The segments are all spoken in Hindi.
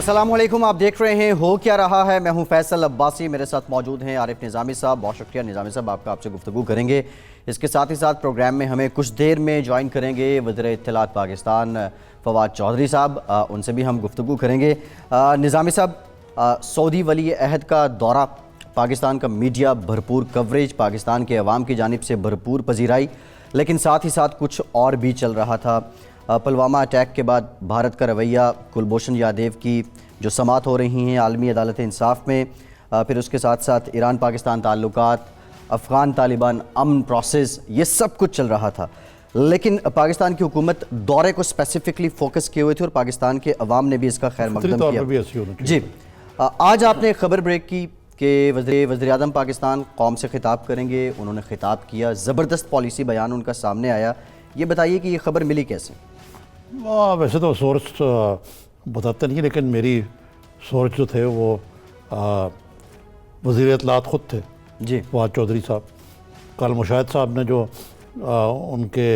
अस्सलाम वालेकुम, आप देख रहे हैं हो क्या रहा है। मैं हूं फैसल अब्बासी, मेरे साथ मौजूद हैं आरिफ निज़ामी साहब। बहुत शुक्रिया निज़ामी साहब, आपसे गुफ्तगू करेंगे। इसके साथ ही साथ प्रोग्राम में हमें कुछ देर में ज्वाइन करेंगे वज़ीर इत्तलात पाकिस्तान फवाद चौधरी साहब, उनसे भी हम गुफ्तगू करेंगे। निज़ामी साहब, सऊदी वली अहद का दौरा, पाकिस्तान का मीडिया भरपूर कवरेज, पाकिस्तान के अवाम की जानिब से भरपूर पजीराई, लेकिन साथ ही साथ कुछ और भी चल रहा था। पुलवामा अटैक के बाद भारत का रवैया, कुलभूषण यादव की जो समात हो रही हैं आलमी अदालत इंसाफ में, फिर उसके साथ साथ ईरान पाकिस्तान ताल्लुकात, अफ़गान तालिबान अमन प्रोसेस, ये सब कुछ चल रहा था। लेकिन पाकिस्तान की हुकूमत दौरे को स्पेसिफिकली फोकस किए हुए थे और पाकिस्तान के अवाम ने भी इसका खैर मकदम किया। जी, आज आपने खबर ब्रेक की कि वज़ीर आज़म पाकिस्तान कौम से खिताब करेंगे। उन्होंने खिताब किया, ज़बरदस्त पॉलिसी बयान उनका सामने आया। ये बताइए कि ये खबर मिली कैसे? वैसे तो सोर्स बताते नहीं, लेकिन मेरी सोर्स जो थे वो वज़ीर इत्तलात ख़ुद थे जी, फवाद चौधरी साहब। कल मुशाहिद साहब ने जो उनके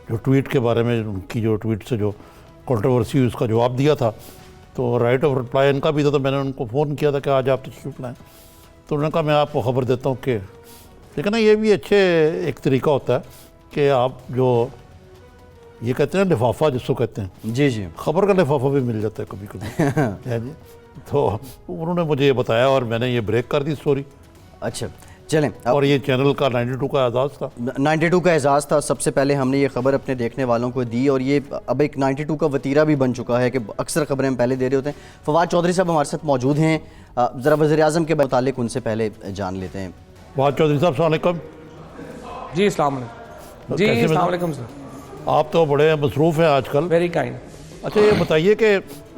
जो ट्वीट के बारे में, उनकी जो ट्वीट से जो कंट्रोवर्सी हुई उसका जवाब दिया था, तो राइट ऑफ रिप्लाई इनका भी था। तो मैंने उनको फ़ोन किया था कि आज आप तशरीफ़ लाएँ, तो उन्होंने कहा मैं आपको ख़बर देता हूँ कि, लेकिन ना ये भी अच्छे एक तरीका होता है कि आप जो ये कहते हैं लिफाफा जिसको कहते हैं, जी जी, खबर का लिफाफा भी मिल जाता है कभी कभी है जी। तो उन्होंने मुझे ये बताया और मैंने ये ब्रेक कर दी स्टोरी। अच्छा चलें, और ये चैनल का 92 का एजाज़ था, 92 का एजाज़ था। सबसे पहले हमने ये खबर अपने देखने वालों को दी और ये अब एक 92 का वतीरा भी बन चुका है कि अक्सर खबरें हम पहले दे रहे होते हैं। फवाद चौधरी साहब हमारे साथ मौजूद हैं, ज़रा वज़ीर आज़म के मुतालिक उनसे पहले जान लेते हैं। फवाद चौधरी साहब अस्सलाम वालेकुम। जी अस्सलाम वालेकुम। जी अस्सलाम वालेकुम सर। आप तो बड़े मसरूफ़ हैं आजकल। Very kind. अच्छा ये बताइए कि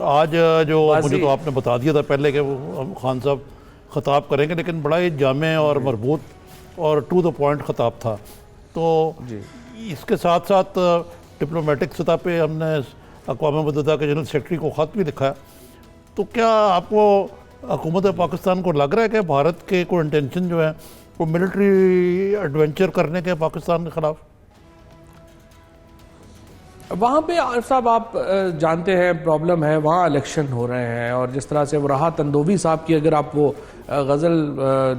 आज जो मुझे तो आपने बता दिया था पहले कि वो खान साहब ख़ताब करेंगे, लेकिन बड़ा ही जामे और मरबूत और टू द पॉइंट ख़ताब था। तो इसके साथ साथ डिप्लोमेटिक सतह पे हमने अक़वाम मुत्तहिदा के जनरल सेक्रेटरी को ख़त भी लिखा है। तो क्या आपको हुकूमत पाकिस्तान को लग रहा है कि भारत के कोई इंटेंशन जो है वो मिलिट्री एडवेंचर करने के पाकिस्तान के ख़िलाफ़? वहाँ पे आरिफ साहब आप जानते हैं प्रॉब्लम है, वहाँ इलेक्शन हो रहे हैं और जिस तरह से वो राहत तंदोवी साहब की अगर आप वो गज़ल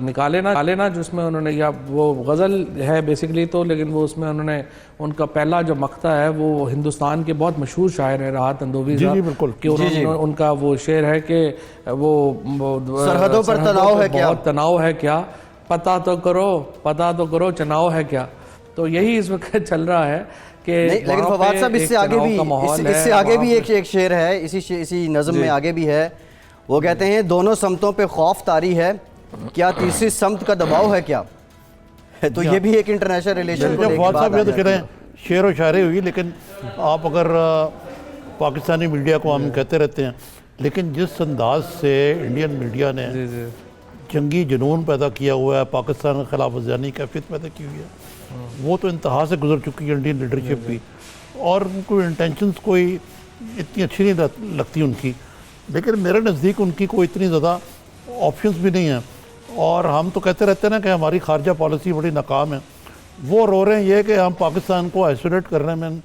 निकाले ना जिसमें उन्होंने, या वो गज़ल है बेसिकली तो, लेकिन वो उसमें उन्होंने उनका पहला जो मक्ता है वो हिंदुस्तान के बहुत मशहूर शायर है राहत तंदोवी साहब। जी बिल्कुल। कि उन्होंने उनका वो शेर है कि वो सरहदों पर तनाव है क्या, बहुत तनाव है क्या, पता तो करो चुनाव है क्या। तो यही इस वक्त चल रहा है कि लेकिन फवाद साहब इससे आगे भी एक शेर है, इसी नज़म में आगे भी है। वो कहते हैं दोनों समतों पे खौफ तारी है क्या, तीसरी समत का दबाव है क्या। तो ये भी एक इंटरनेशनल रिलेशन को फवाद साहब ये तो करें शेर व शायरी हुई, लेकिन आप अगर पाकिस्तानी मीडिया को हम कहते रहते हैं, लेकिन जिस अंदाज से इंडियन मीडिया ने जंगी जुनून पैदा किया हुआ है, पाकिस्तान के खिलाफ वज़ानी कैफियत पैदा की हुई है, वो तो इंतहा से गुजर चुकी है इंडियन लीडरशिप भी, और उनको इंटेंशंस कोई इतनी अच्छी नहीं लगती उनकी। लेकिन मेरे नज़दीक उनकी कोई इतनी ज़्यादा ऑप्शंस भी नहीं हैं। और हम तो कहते रहते हैं ना कि हमारी खारजा पॉलिसी बड़ी नाकाम है। वो रो रहे हैं ये कि हम पाकिस्तान को आइसोलेट करने में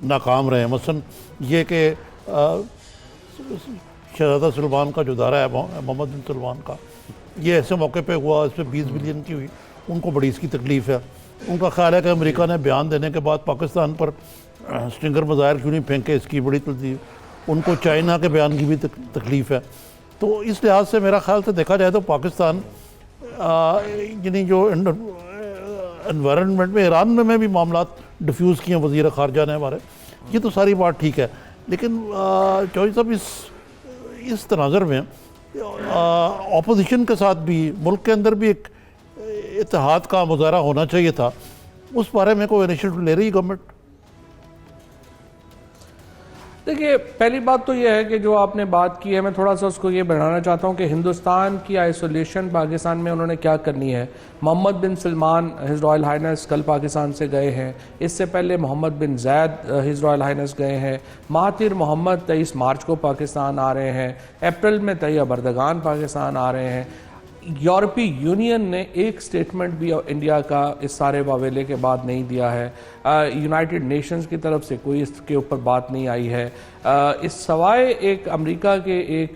नाकाम रहे हैं। मसलन ये कि शहज़ादा सलमान का जो दौरा है मोहम्मद बिन सलमान का, ये ऐसे मौके पे हुआ, इसमें 20 बिलियन की हुई, उनको बड़ी इसकी तकलीफ़ है। उनका ख्याल है कि अमेरिका ने बयान देने के बाद पाकिस्तान पर स्टिंगर मिसाइल क्यों नहीं फेंके, इसकी बड़ी तकलीफ। उनको चाइना के बयान की भी तकलीफ़ है। तो इस लिहाज से मेरा ख्याल से देखा जाए तो पाकिस्तान यानी जो एनवायरनमेंट में ईरान में भी मामला डिफ्यूज़ किए वज़ीर ख़ारजा ने हमारे, ये तो सारी बात ठीक है। लेकिन चौधरी साहब इस तनाज़र में अपोजिशन के साथ भी मुल्क के अंदर भी एक इत्तेहाद का मुज़ाहरा होना चाहिए था। उस बारे में कोई इनिशिएटिव ले रही गवर्नमेंट? देखिए पहली बात तो यह है कि जो आपने बात की है, मैं थोड़ा सा उसको ये बढ़ाना चाहता हूँ कि हिंदुस्तान की आइसोलेशन पाकिस्तान में उन्होंने क्या करनी है। मोहम्मद बिन सलमान हिज रॉयल हाइनेस कल पाकिस्तान से गए हैं, इससे पहले मोहम्मद बिन जैद हिज रॉयल हाइनेस गए हैं, महातिर मोहम्मद 23 मार्च को पाकिस्तान आ रहे हैं, अप्रैल में तैयब अर्दगान पाकिस्तान आ रहे हैं। यूरोपीय यूनियन ने एक स्टेटमेंट भी इंडिया का इस सारे वावेले के बाद नहीं दिया है। यूनाइटेड नेशंस की तरफ से कोई इसके ऊपर बात नहीं आई है। इस सवाए एक अमेरिका के एक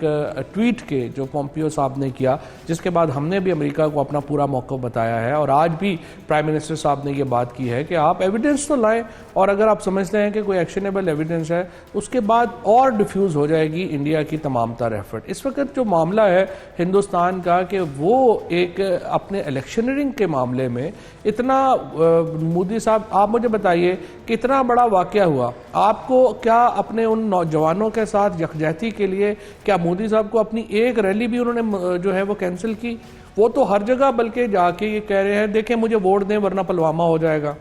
ट्वीट के जो पोम्पियो साहब ने किया, जिसके बाद हमने भी अमेरिका को अपना पूरा मौक़िफ़ बताया है और आज भी प्राइम मिनिस्टर साहब ने ये बात की है कि आप एविडेंस तो लाएं, और अगर आप समझते हैं कि कोई एक्शनेबल एविडेंस है उसके बाद और डिफ्यूज़ हो जाएगी इंडिया की तमाम तर एफर्ट। इस वक्त जो मामला है हिंदुस्तान का कि वो एक अपने इलेक्शनरिंग के मामले में इतना मोदी साहब, आप मुझे बताइए कितना बड़ा वाक़या हुआ आपको, क्या अपने उन नौजवानों के साथ यकजहती के लिए क्या मोदी साहब को अपनी एक रैली भी उन्होंने जो है वो कैंसिल की? वो तो हर जगह बल्कि जाके ये कह रहे हैं देखें मुझे वोट दें वरना पुलवामा हो जाएगा।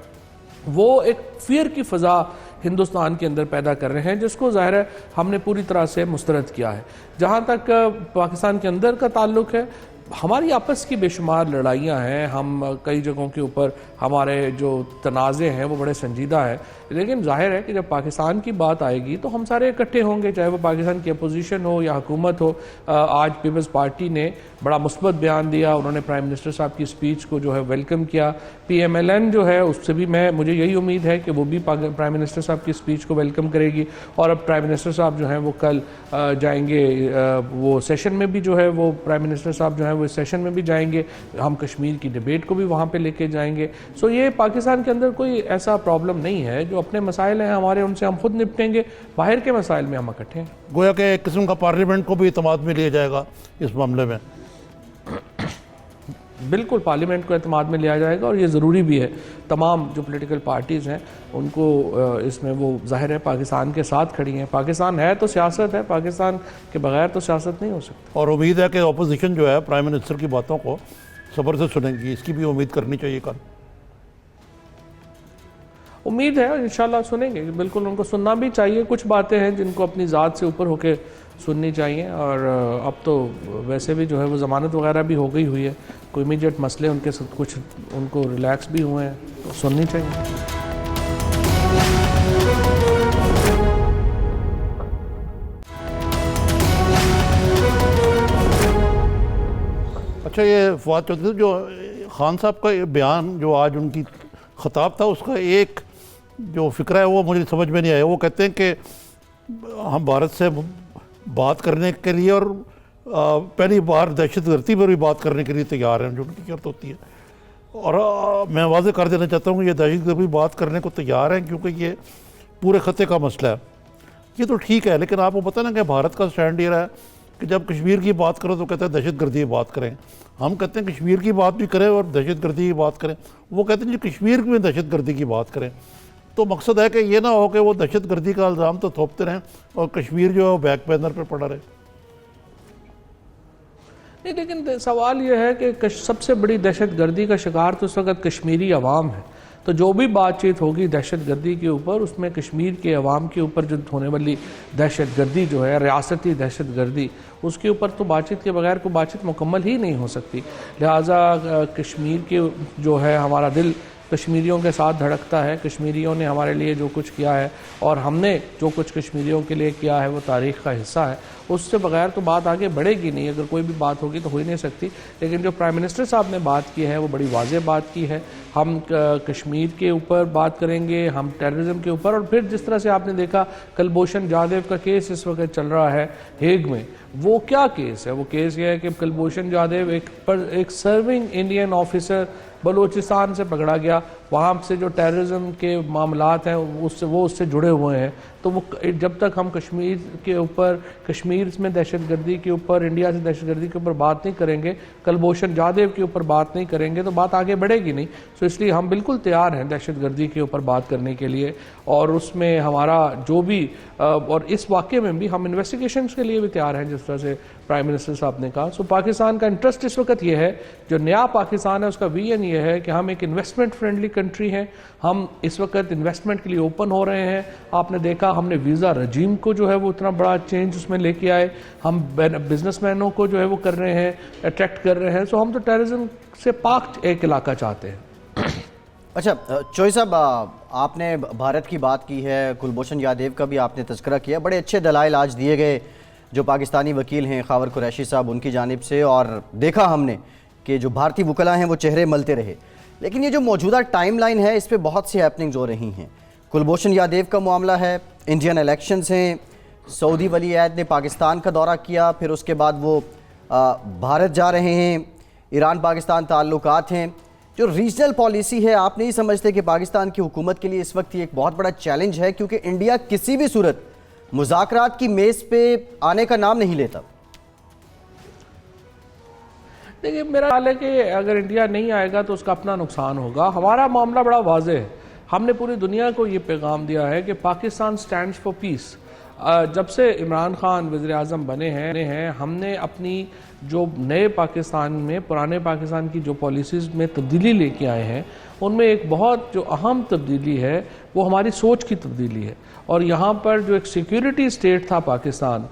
वो एक फियर की फ़ज़ा हिंदुस्तान के अंदर पैदा कर रहे हैं, जिसको ज़ाहिर है हमने पूरी तरह से मुस्तरद किया है। जहाँ तक पाकिस्तान के अंदर का ताल्लुक़ है, हमारी आपस की बेशुमार लड़ाइयाँ हैं, हम कई जगहों के ऊपर हमारे जो तनाज़े हैं वो बड़े संजीदा है, लेकिन जाहिर है कि जब पाकिस्तान की बात आएगी तो हम सारे इकट्ठे होंगे, चाहे वो पाकिस्तान की अपोजिशन हो या हुकूमत हो। आज पीपल्स पार्टी ने बड़ा मुस्बत बयान दिया, उन्होंने प्राइम मिनिस्टर साहब की स्पीच को जो है वेलकम किया। PMLN जो है उससे भी मुझे यही उम्मीद है कि वो भी प्राइम मिनिस्टर साहब की स्पीच को वेलकम करेगी। और अब प्राइम मिनिस्टर साहब जो हैं वो कल जाएंगे वो सेशन में भी, जो है वो प्राइम मिनिस्टर साहब जो है वो इस सेशन में भी जाएंगे, हम कश्मीर की डिबेट को भी वहाँ पे लेके जाएंगे। सो ये पाकिस्तान के अंदर कोई ऐसा प्रॉब्लम नहीं है, जो अपने मसाइल हैं हमारे उनसे हम खुद निपटेंगे, बाहर के मसाइल में हम इकट्ठे हैं। गोया कि एक किस्म का पार्लियामेंट को भी इत्मीनान में लिया जाएगा इस मामले में। बिल्कुल पार्लियामेंट को एतमाद में लिया जाएगा और ये ज़रूरी भी है। तमाम जो पॉलिटिकल पार्टीज़ हैं उनको इसमें वो ज़ाहिर है पाकिस्तान के साथ खड़ी हैं। पाकिस्तान है तो सियासत है, पाकिस्तान के बगैर तो सियासत नहीं हो सकती। और उम्मीद है कि अपोजिशन जो है प्राइम मिनिस्टर की बातों को सब्र से सुनेंगी, इसकी भी उम्मीद करनी चाहिए। कल उम्मीद है इंशाल्लाह सुनेंगे, बिल्कुल उनको सुनना भी चाहिए। कुछ बातें हैं जिनको अपनी ज़ात से ऊपर होकर सुननी चाहिए, और अब तो वैसे भी जो है वो ज़मानत वगैरह भी हो गई हुई है, कोई इमीडिएट मसले उनके साथ कुछ उनको रिलैक्स भी हुए हैं, तो सुननी चाहिए। अच्छा, ये फवाद चौधरी जो खान साहब का ये बयान जो आज उनकी खिताब था, उसका एक जो फ़िक्रा है वो मुझे समझ में नहीं आया। वो कहते हैं कि हम भारत से बात करने के लिए और पहली बार दहशतगर्दी पर भी बात करने के लिए तैयार हैं, जो उनकी शर्त होती है। और मैं वाज़ेह कर देना चाहता हूँ कि ये दहशतगर्दी बात करने को तैयार हैं क्योंकि ये पूरे ख़त्े का मसला है। ये तो ठीक है, लेकिन आपको पता ना कि भारत का स्टैंड ये रहा है कि जब कश्मीर की बात करो तो कहते हैं दहशतगर्दी की बात करें। हम कहते हैं कश्मीर की बात भी करें और दहशतगर्दी की बात करें, वो कहते हैं जी कश्मीर में दहशतगर्दी की बात करें। तो मकसद है कि ये ना हो कि वो दहशतगर्दी का इल्ज़ाम तो थोपते रहें और कश्मीर जो है वो बैक बैनर पर पड़ा रहे। नहीं, लेकिन सवाल ये है कि सबसे बड़ी दहशतगर्दी का शिकार तो इस वक्त कश्मीरी अवाम है। तो जो भी बातचीत होगी दहशतगर्दी के ऊपर, उसमें कश्मीर के अवाम के ऊपर जो होने वाली दहशतगर्दी जो है, रियासती दहशतगर्दी, उसके ऊपर तो बातचीत के बगैर कोई बातचीत मुकम्मल ही नहीं हो सकती। लिहाजा कश्मीर के जो है हमारा दिल कश्मीरियों के साथ धड़कता है। कश्मीरियों ने हमारे लिए जो कुछ किया है और हमने जो कुछ कश्मीरियों के लिए किया है वो तारीख़ का हिस्सा है। उससे बगैर तो बात आगे बढ़ेगी नहीं, अगर कोई भी बात होगी तो हो ही नहीं सकती। लेकिन जो प्राइम मिनिस्टर साहब ने बात की है वो बड़ी वाज़ेह बात की है। हम कश्मीर के ऊपर बात करेंगे, हम टेररिज्म के ऊपर, और फिर जिस तरह से आपने देखा कुलभूषण जाधव का केस इस वक्त चल रहा है हेग में, वो क्या केस है? वो केस ये है कि कुलभूषण जाधव एक सर्विंग इंडियन ऑफिसर बलूचिस्तान से पकड़ा गया, वहाँ से जो टेररिज्म के मामलात हैं उससे जुड़े हुए हैं। तो वो जब तक हम कश्मीर के ऊपर, कश्मीर में दहशतगर्दी के ऊपर, इंडिया से दहशतगर्दी के ऊपर बात नहीं करेंगे, कुलभूषण जाधव के ऊपर बात नहीं करेंगे, तो बात आगे बढ़ेगी नहीं। तो इसलिए हम बिल्कुल तैयार हैं दहशतगर्दी के ऊपर बात करने के लिए, और उसमें हमारा जो भी और इस वाक़े में भी हम इन्वेस्टिगेशंस के लिए भी तैयार हैं, जिस तरह से प्राइम मिनिस्टर साहब ने कहा। सो पाकिस्तान का इंटरेस्ट इस वक्त ये है, जो नया पाकिस्तान है उसका विजन ये है कि हम एक इन्वेस्टमेंट फ्रेंडली कंट्री हैं। हम इस वक्त इन्वेस्टमेंट के लिए ओपन हो रहे हैं। आपने देखा हमने वीज़ा रजीम को जो है वो इतना बड़ा चेंज उसमें लेके आए, हम बिजनेसमैनों को जो है वो कर रहे हैं, अट्रैक्ट कर रहे हैं। सो हम तो टेररिज्म से पाक एक इलाका चाहते हैं। अच्छा चौधरी साहब, आपने भारत की बात की है, कुलभूषण जाधव का भी आपने तज़किरा किया, बड़े अच्छे दलाइल आज दिए गए जो पाकिस्तानी वकील हैं खावर कुरैशी साहब, उनकी जानिब से, और देखा हमने कि जो भारतीय वकला हैं वो चेहरे मलते रहे। लेकिन ये जो मौजूदा टाइमलाइन है, इस पर बहुत सी हैपनिंग्स हो रही हैं। कुलभूषण यादव का मामला है, इंडियन इलेक्शंस हैं, सऊदी वली अहद ने पाकिस्तान का दौरा किया, फिर उसके बाद वो भारत जा रहे हैं, ईरान पाकिस्तान ताल्लुकात हैं। जो रीजनल पॉलिसी है, आप नहीं समझते कि पाकिस्तान की हुकूमत के लिए इस वक्त ये एक बहुत बड़ा चैलेंज है, क्योंकि इंडिया किसी भी सूरत मुज़ाकरात की मेज़ पे आने का नाम नहीं लेता? देखिए, मेरा ख्याल है कि अगर इंडिया नहीं आएगा तो उसका अपना नुकसान होगा। हमारा मामला बड़ा वाज़ेह है, हमने पूरी दुनिया को ये पैगाम दिया है कि पाकिस्तान स्टैंड्स फॉर पीस। जब से इमरान खान वज़ीर आज़म बने हैं, हमने अपनी जो नए पाकिस्तान में पुराने पाकिस्तान की जो पॉलिसीज़ में तब्दीली लेके आए हैं, उनमें एक बहुत जो अहम तब्दीली है वो हमारी सोच की तब्दीली है। और यहाँ पर जो एक सिक्योरिटी स्टेट था पाकिस्तान,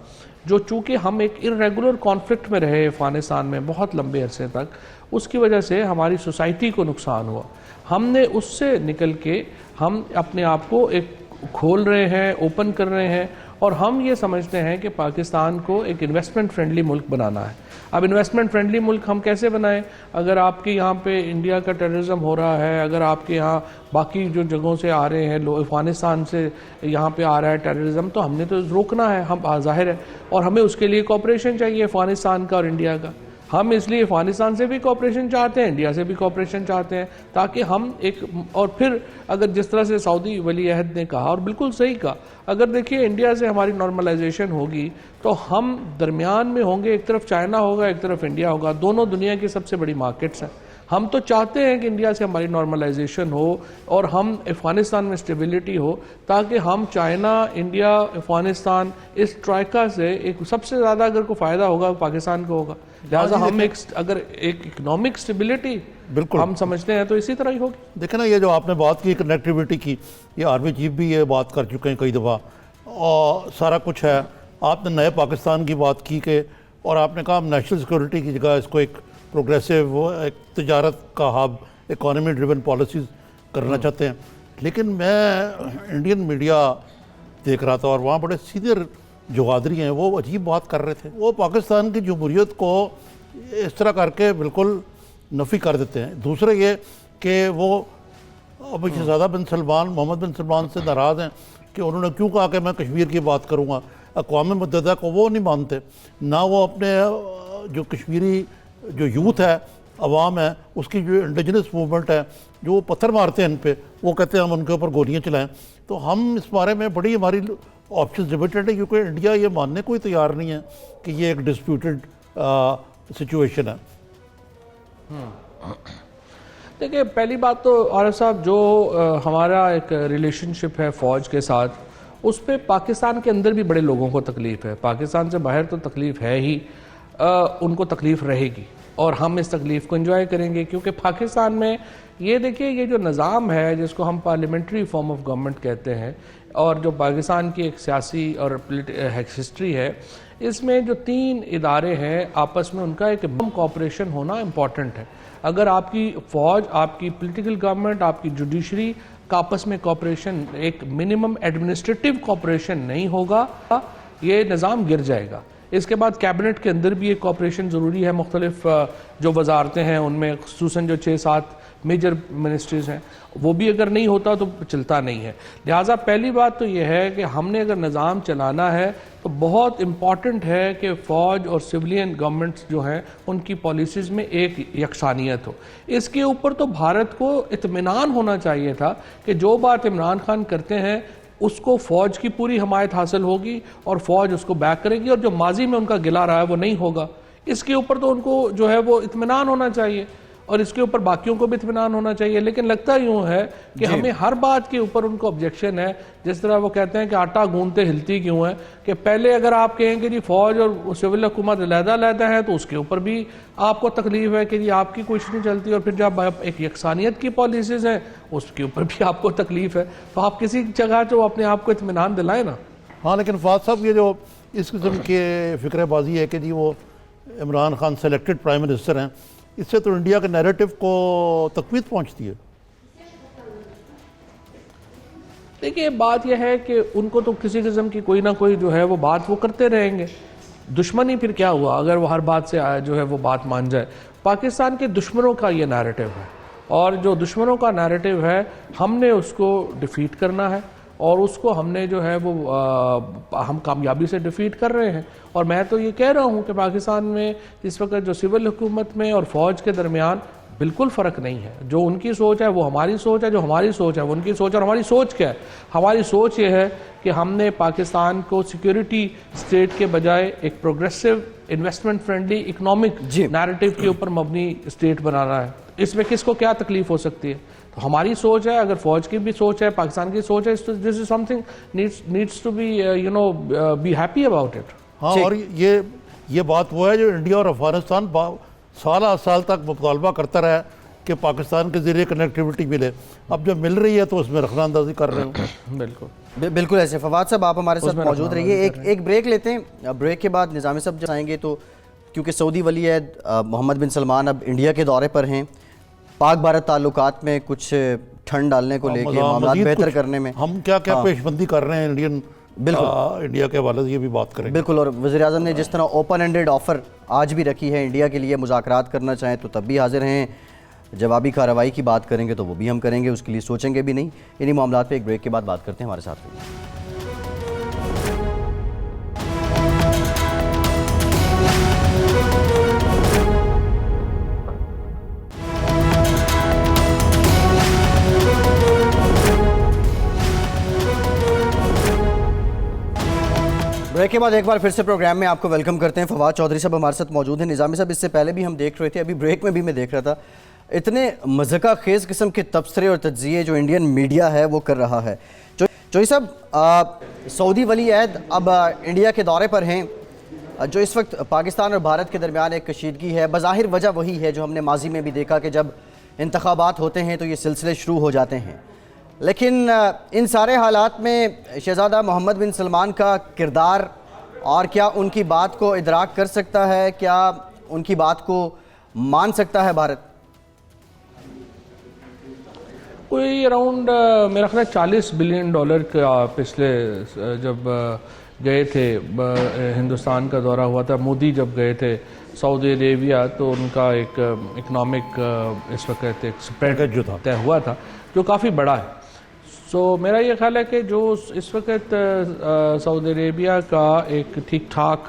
जो चूँकि हम एक इरेगुलर कॉन्फ्लिक्ट में रहे अफ़गानिस्तान में बहुत लंबे अरसे तक, उसकी वजह से हमारी सोसाइटी को नुकसान हुआ। हमने उससे निकल के हम अपने आप को एक खोल रहे हैं, ओपन कर रहे हैं, और हम ये समझते हैं कि पाकिस्तान को एक इन्वेस्टमेंट फ्रेंडली मुल्क बनाना है। अब इन्वेस्टमेंट फ्रेंडली मुल्क हम कैसे बनाएं? अगर आपके यहाँ पे इंडिया का टेररिज्म हो रहा है, अगर आपके यहाँ बाकी जो जगहों से आ रहे हैं लोग, अफगानिस्तान से यहाँ पे आ रहा है टेररिज्म, तो हमने तो रोकना है, हम जाहिर है, और हमें उसके लिए कोऑपरेशन चाहिए अफगानिस्तान का और इंडिया का। हम इसलिए अफगानिस्तान से भी कोऑपरेशन चाहते हैं, इंडिया से भी कोऑपरेशन चाहते हैं, ताकि हम एक, और फिर अगर जिस तरह से सऊदी वली अहद ने कहा, और बिल्कुल सही कहा, अगर देखिए इंडिया से हमारी नॉर्मलाइजेशन होगी तो हम दरमियान में होंगे, एक तरफ चाइना होगा, एक तरफ इंडिया होगा, दोनों दुनिया की सबसे बड़ी मार्केट्स हैं। हम तो चाहते हैं कि इंडिया से हमारी नॉर्मलाइजेशन हो और हम अफ़गानिस्तान में स्टेबिलिटी हो, ताकि हम चाइना, इंडिया, अफ़गानिस्तान, इस ट्राइका से एक सबसे ज़्यादा अगर कोई फ़ायदा होगा पाकिस्तान को होगा। लिहाजा हम अगर एक इकोनॉमिक स्टेबिलिटी बिल्कुल हम समझते हैं तो इसी तरह ही होगी। देखें ना, ये जो आपने बात की कनेक्टिविटी की, ये आर्मी चीफ भी ये बात कर चुके हैं कई दफ़ा, और सारा कुछ है। आपने नए पाकिस्तान की बात की कि, और आपने कहा हम नेशनल सिक्योरिटी की जगह इसको एक प्रोग्रेसिव, वो एक तजारत का हब, इकॉनमी ड्रिवन पॉलिसीज़ करना चाहते हैं। लेकिन मैं इंडियन मीडिया देख रहा था और वहाँ बड़े सीनियर जवादरी हैं, वो अजीब बात कर रहे थे। वो पाकिस्तान की जमहूरियत को इस तरह करके बिल्कुल नफ़ी कर देते हैं। दूसरे ये कि वो अब शहज़ादा बिन सलमान, मोहम्मद बिन सलमान से नाराज़ हैं कि उन्होंने क्यों कहा कि मैं कश्मीर की बात करूँगा। अक़वाम मुत्तहिदा को वो नहीं मानते, ना वो अपने जो कश्मीरी जो यूथ है, अवाम है, उसकी जो इंडिजिनस मूवमेंट है, जो वो पत्थर मारते हैं इन पे, वो कहते हैं हम उनके ऊपर गोलियाँ चलाएं। तो हम इस बारे में बड़ी हमारी ऑप्शन लिमिटेड है, क्योंकि इंडिया ये मानने को ही तैयार नहीं है कि ये एक डिस्प्यूटेड सिचुएशन है। देखिए, पहली बात तो आरिफ साहब, जो हमारा एक रिलेशनशिप है फ़ौज के साथ, उस पर पाकिस्तान के अंदर भी बड़े लोगों को तकलीफ़ है। पाकिस्तान से बाहर तो तकलीफ़ है ही, उनको तकलीफ़ रहेगी और हम इस तकलीफ़ को एंजॉय करेंगे, क्योंकि पाकिस्तान में ये देखिए, ये जो निज़ाम है जिसको हम पार्लियामेंट्री फॉर्म ऑफ गवर्नमेंट कहते हैं, और जो पाकिस्तान की एक सियासी और हिस्ट्री है, इसमें जो 3 इदारे हैं आपस में उनका एक कोऑपरेशन होना इम्पॉर्टेंट है। अगर आपकी फ़ौज, आपकी पॉलिटिकल गवर्नमेंट, आपकी जुडिशरी का आपस में कोऑपरेशन, एक मिनिमम एडमिनिस्ट्रेटिव कोऑपरेशन नहीं होगा, ये निज़ाम गिर जाएगा। इसके बाद कैबिनेट के अंदर भी एक कोऑपरेशन ज़रूरी है। मुख्तलिफ जो वजारतें हैं उनमें खुसूसन जो 6-7 मेजर मिनिस्ट्रीज़ हैं, वो भी अगर नहीं होता तो चलता नहीं है। लिहाजा पहली बात तो ये है कि हमने अगर निज़ाम चलाना है तो बहुत इम्पॉर्टेंट है कि फ़ौज और सिविलियन गवर्नमेंट्स जो हैं उनकी पॉलिसीज़ में एक यकसानियत हो। इसके ऊपर तो भारत को इत्मीनान होना चाहिए था कि जो बात इमरान खान करते हैं उसको फ़ौज की पूरी हमायत हासिल होगी और फ़ौज उसको बैक करेगी, और जो माजी में उनका गिला रहा है वो नहीं होगा। इसके ऊपर तो उनको जो है वो इत्मीनान होना चाहिए, और इसके ऊपर बाकियों को भी इत्मीनान होना चाहिए। लेकिन लगता यूँ है कि हमें हर बात के ऊपर उनको ऑब्जेक्शन है। जिस तरह वो कहते हैं कि आटा गूंदते हिलती क्यों है, कि पहले अगर आप कहें कि जी फ़ौज और सिविल हुकूमत अलहदा है तो उसके ऊपर भी आपको तकलीफ है कि जी आपकी कुछ नहीं चलती, और फिर जब एक यकसानियत की पॉलिसीज़ हैं उसके ऊपर भी आपको तकलीफ है। तो आप किसी जगह जो अपने आप को इत्मीनान दिलाएं ना। हाँ, लेकिन फाद साहब, ये जो इस किस्म के फ़िक्रबाजी है कि जी वो Imran Khan selected prime minister हैं, इससे तो इंडिया के नैरेटिव को तकवीत पहुंचती है। देखिए, बात यह है कि उनको तो किसी किस्म की कोई ना कोई जो है वो बात वो करते रहेंगे। दुश्मनी फिर क्या हुआ अगर वो हर बात से जो है वो बात मान जाए। पाकिस्तान के दुश्मनों का ये नैरेटिव है, और जो दुश्मनों का नैरेटिव है हमने उसको डिफीट करना है, और उसको हमने जो है वो हम कामयाबी से डिफीट कर रहे हैं। और मैं तो ये कह रहा हूँ कि पाकिस्तान में इस वक्त जो सिविल हुकूमत में और फ़ौज के दरमियान बिल्कुल फ़र्क नहीं है। जो उनकी सोच है वो हमारी सोच है, जो हमारी सोच है वो उनकी सोच है। और हमारी सोच क्या है? हमारी सोच ये है कि हमने पाकिस्तान को सिक्योरिटी स्टेट के बजाय एक progressive investment friendly economic narrative के ऊपर मबनी स्टेट बनाना है। इसमें किसको क्या तकलीफ हो सकती है? तो हमारी सोच है, अगर फौज की भी सोच है, पाकिस्तान की सोच है, this is something needs to be be happy about it. हाँ, और ये बात वो है जो इंडिया और अफगानिस्तान साल तक मुतालबा करता रहा कि पाकिस्तान के ज़रिए कनेक्टिविटी मिले। अब जब मिल रही है तो उसमें रखना अंदाजी कर रहे हो। बिल्कुल ऐसे। फवाद साहब आप हमारे साथ मौजूद रहिए, एक ब्रेक लेते हैं। ब्रेक के बाद निज़ामी साहब जब आएंगे तो क्योंकि सऊदी वली अहद मोहम्मद बिन सलमान अब इंडिया के दौरे पर हैं, पाक भारत ताल्लुकात में कुछ ठंड डालने को लेके, मामला बेहतर करने में हम क्या क्या पेशबंदी कर रहे हैं इंडिया के हवाले से ये भी बात करेंगे। बिल्कुल। और वज़ीर-ए-आज़म ने जिस तरह ओपन एंडेड ऑफ़र आज भी रखी है इंडिया के लिए, मुज़ाकरात करना चाहें तो तब भी हाजिर हैं, जवाबी कार्रवाई की बात करेंगे तो वो भी हम करेंगे, उसके लिए सोचेंगे भी नहीं। इन्हीं मामलात पे एक ब्रेक के बाद बात करते हैं। हमारे साथ रहिए। ब्रेक के बाद एक बार फिर से प्रोग्राम में आपको वेलकम करते हैं। फवाद चौधरी साहब हमारे साथ मौजूद हैं। निज़ामी साहब, इससे पहले भी हम देख रहे थे, अभी ब्रेक में भी मैं देख रहा था, इतने मज़ाक़ा खेज़ किस्म के तबसरे और तज्ज़िये जो इंडियन मीडिया है वो कर रहा है। चौधरी साहब, सऊदी वली अहद अब इंडिया के दौरे पर हैं, जो इस वक्त पाकिस्तान और भारत के दरमियान एक कशीदगी है। बज़ाहिर वजह वही है जो हमने माजी में भी देखा कि जब इंतखाबात होते हैं तो ये सिलसिले शुरू हो जाते हैं। लेकिन इन सारे हालात में शहज़ादा मोहम्मद बिन सलमान का किरदार और क्या उनकी बात को इदराक कर सकता है, क्या उनकी बात को मान सकता है भारत? कोई अराउंड मेरा ख्याल $40 बिलियन का पिछले जब गए थे हिंदुस्तान का दौरा हुआ था, मोदी जब गए थे सऊदी अरेबिया, तो उनका एक इकनॉमिक इस वक्त एक स्प्रेड जो था तय हुआ था जो काफ़ी बड़ा है। सो मेरा ये ख्याल है कि जो इस वक्त सऊदी अरेबिया का एक ठीक ठाक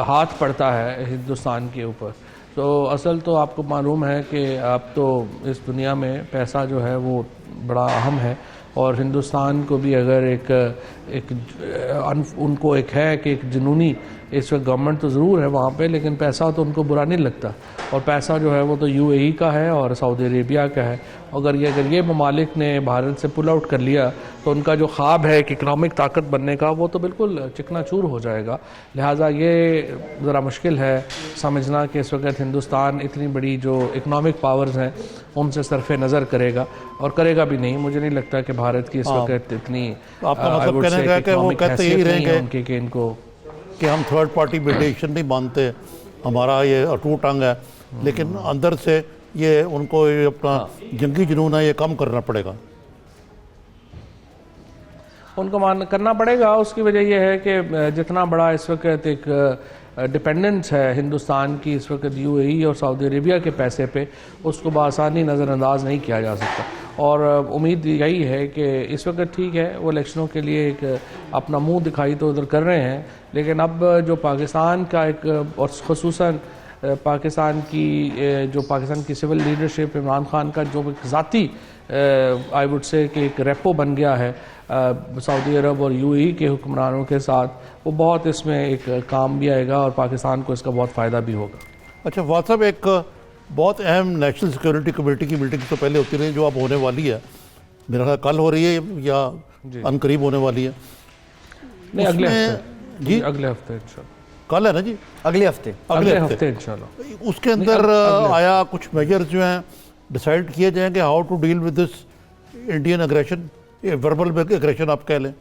हाथ पड़ता है हिंदुस्तान के ऊपर। तो असल तो आपको मालूम है कि अब तो इस दुनिया में पैसा जो है वो बड़ा अहम है, और हिंदुस्तान को भी अगर उनको एक है कि एक जुनूनी इस वक्त गवर्नमेंट तो ज़रूर है वहाँ पे, लेकिन पैसा तो उनको बुरा नहीं लगता, और पैसा जो है वो तो UAE का है और सऊदी अरेबिया का है। अगर ये ममालिक ने भारत से पुल आउट कर लिया तो उनका जो ख्वाब है कि इकनॉमिक ताकत बनने का वो तो बिल्कुल चिकनाचूर हो जाएगा। लिहाजा ये ज़रा मुश्किल है समझना कि इस वक्त हिंदुस्तान इतनी बड़ी जो इकनॉमिक पावर्स हैं उनसे सरफ़े नज़र करेगा, और करेगा भी नहीं। मुझे नहीं लगता कि भारत की इस वक्त इतनी उनकी कि इनको कि हम थर्ड पार्टी मीडिएशन नहीं मानते, हमारा ये अटूट अंग है, लेकिन अंदर से ये उनको ये अपना जंगी जुनून है ये कम करना पड़ेगा, उनको करना पड़ेगा। उसकी वजह यह है कि जितना बड़ा इस वक्त एक डिपेंडेंस है हिंदुस्तान की इस वक्त UAE और सऊदी अरेबिया के पैसे पे, उसको बआसानी नज़रअंदाज नहीं किया जा सकता। और उम्मीद यही है कि इस वक्त ठीक है वो इलेक्शनों के लिए एक अपना मुंह दिखाई तो उधर कर रहे हैं, लेकिन अब जो पाकिस्तान का एक और ख़ुसूसन पाकिस्तान की सिविल लीडरशिप, इमरान खान का जो एक ज़ाती आई वुड से कि एक रेपो बन गया है सऊदी अरब और UAE के हुक्मरानों के साथ, वो बहुत इसमें एक काम भी आएगा और पाकिस्तान को इसका बहुत फ़ायदा भी होगा। अच्छा फवाद साहब, एक बहुत अहम नेशनल सिक्योरिटी कमेटी की मीटिंग तो पहले होती रही, जो अब होने वाली है, मेरा ख्याल कल हो रही है या अनकरीब होने वाली है? नहीं, अगले हफ्ते इंशाल्लाह। कल है ना जी? अगले हफ्ते इंशाल्लाह। उसके अंदर आया कुछ मेजर्स जो हैं डिसाइड किए जाएंगे how to deal with this Indian aggression, verbal aggression आप कह लें।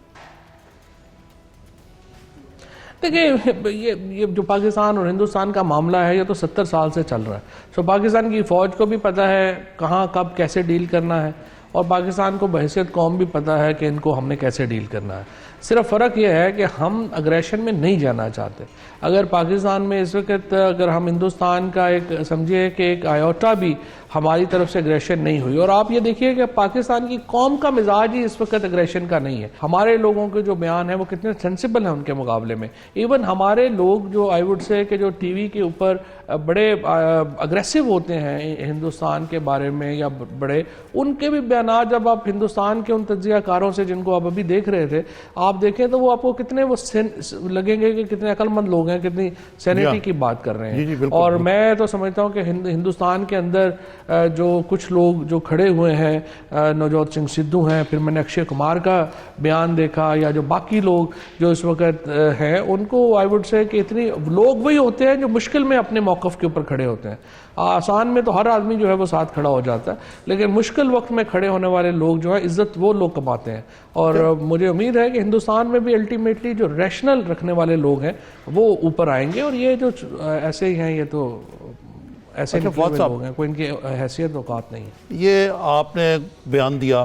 देखिए ये जो पाकिस्तान और हिंदुस्तान का मामला है ये तो 70 साल से चल रहा है। सो पाकिस्तान की फ़ौज को भी पता है कहाँ कब कैसे डील करना है, और पाकिस्तान को बहैसियत कौम भी पता है कि इनको हमने कैसे डील करना है। सिर्फ फ़र्क यह है कि हम अग्रेशन में नहीं जाना चाहते। अगर पाकिस्तान में इस वक्त अगर हम हिंदुस्तान का एक समझिए कि एक आयोटा भी हमारी तरफ से अग्रेशन नहीं हुई, और आप ये देखिए कि पाकिस्तान की कौम का मिजाज ही इस वक्त अग्रेशन का नहीं है। हमारे लोगों के जो बयान है वो कितने सेंसिबल हैं उनके मुकाबले में। इवन हमारे लोग जो आई वुड से कि जो टीवी के ऊपर बड़े अग्रेसिव होते हैं हिंदुस्तान के बारे में या बड़े, उनके भी बयान जब आप हिंदुस्तान के उन तज्जियाकारों से जिनको आप अभी देख रहे थे आप देखें तो वो आपको कितने वो लगेंगे कि कितने अक्लमंद लोग हैं, कितनी सैनिटी की बात कर रहे हैं। जी, और मैं तो समझता हूँ कि हिंदुस्तान के अंदर जो कुछ लोग जो खड़े हुए हैं, नवजोत सिंह सिद्धू हैं, फिर मैंने अक्षय कुमार का बयान देखा, या जो बाकी लोग जो इस वक्त हैं, उनको आई वुड से कि इतनी लोग वही होते हैं जो मुश्किल में अपने मौक़िफ़ के ऊपर खड़े होते हैं। आसान में तो हर आदमी जो है वो साथ खड़ा हो जाता है, लेकिन मुश्किल वक्त में खड़े होने वाले लोग जो है इज्जत वो लोग कमाते हैं। और मुझे उम्मीद है कि हिंदुस्तान में भी अल्टीमेटली जो रैशनल रखने वाले लोग हैं वो ऊपर आएंगे, और ये जो ऐसे ही हैं ये तो ऐसे निकले हुए लोग हैं, कोई इनकी हैसियत औकात नहीं है। ये आपने बयान दिया